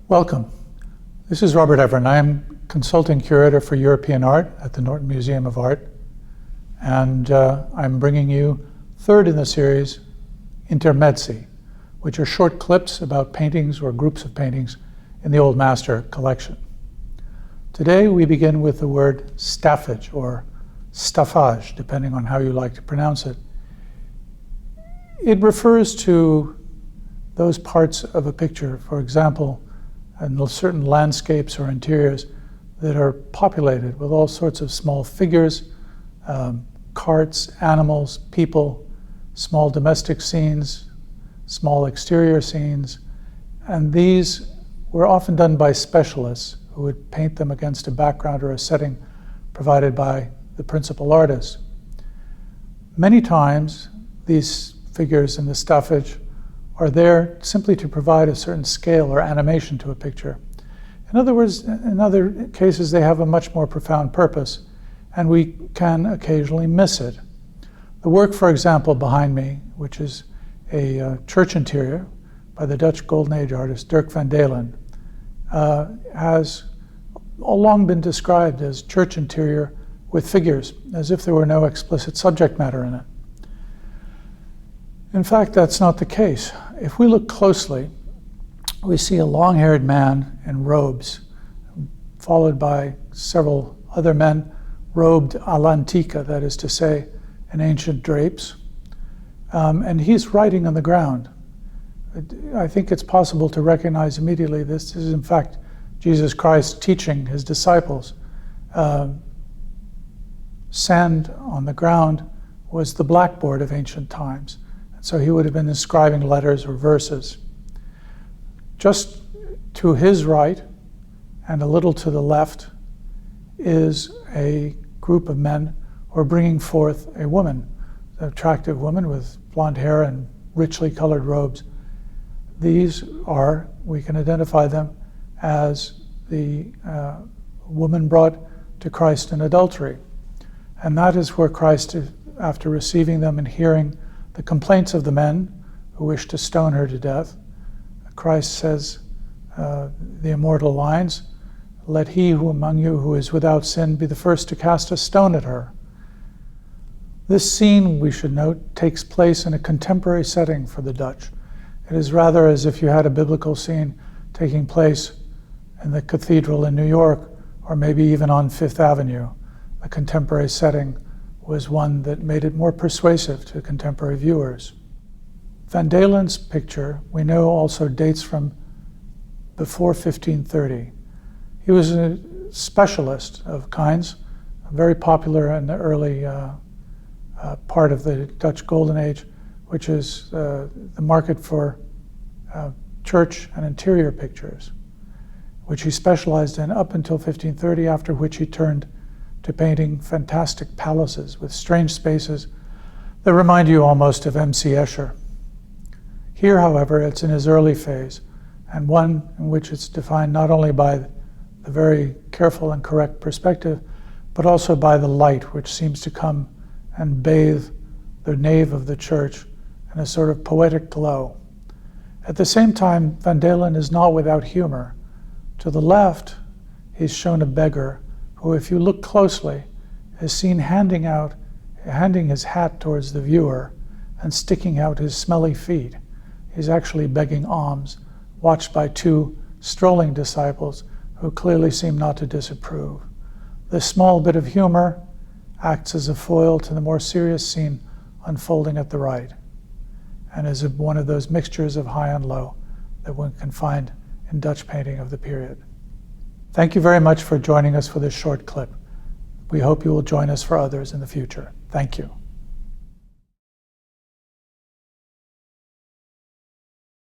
Welcome. This is Robert Evrén. I am Consulting Curator for European Art at the Norton Museum of Art, and I'm bringing you third in the series, Intermezzi, which are short clips about paintings or groups of paintings in the Old Master collection. Today we begin with the word staffage or staffage, depending on how you like to pronounce it. It refers to those parts of a picture, for example, in certain landscapes or interiors that are populated with all sorts of small figures, carts, animals, people, small domestic scenes, small exterior scenes, and these were often done by specialists who would paint them against a background or a setting provided by the principal artist. Many times these figures in the staffage are there simply to provide a certain scale or animation to a picture. In other words, in other cases, they have a much more profound purpose, and we can occasionally miss it. The work, for example, behind me, which is a church interior by the Dutch Golden Age artist Dirk van Delen, has long been described as church interior with figures, as if there were no explicit subject matter in it. In fact, that's not the case. If we look closely, we see a long-haired man in robes, followed by several other men robed all'antica, that is to say, in ancient drapes. And he's writing on the ground. I think it's possible to recognize immediately this is, in fact, Jesus Christ teaching his disciples. Sand on the ground was the blackboard of ancient times. So he would have been inscribing letters or verses. Just to his right and a little to the left is a group of men who are bringing forth a woman, an attractive woman with blonde hair and richly colored robes. These are, we can identify them as the woman brought to Christ in adultery. And that is where Christ, after receiving them and hearing the complaints of the men who wish to stone her to death, Christ says the immortal lines, "Let he who among you who is without sin be the first to cast a stone at her." This scene, we should note, takes place in a contemporary setting for the Dutch. It is rather as if you had a biblical scene taking place in the cathedral in New York, or maybe even on Fifth Avenue. The contemporary setting was one that made it more persuasive to contemporary viewers. Van Delen's picture, we know, also dates from before 1530. He was a specialist of kinds, very popular in the early part of the Dutch Golden Age, which is the market for church and interior pictures, which he specialized in up until 1530, after which he turned to painting fantastic palaces with strange spaces that remind you almost of M.C. Escher. Here, however, it's in his early phase, and one in which it's defined not only by the very careful and correct perspective, but also by the light which seems to come and bathe the nave of the church in a sort of poetic glow. At the same time, Van Delen is not without humor. To the left, he's shown a beggar who, if you look closely, is seen handing his hat towards the viewer and sticking out his smelly feet. He's actually begging alms, watched by two strolling disciples who clearly seem not to disapprove. This small bit of humor acts as a foil to the more serious scene unfolding at the right, and is one of those mixtures of high and low that one can find in Dutch painting of the period. Thank you very much for joining us for this short clip. We hope you will join us for others in the future. Thank you.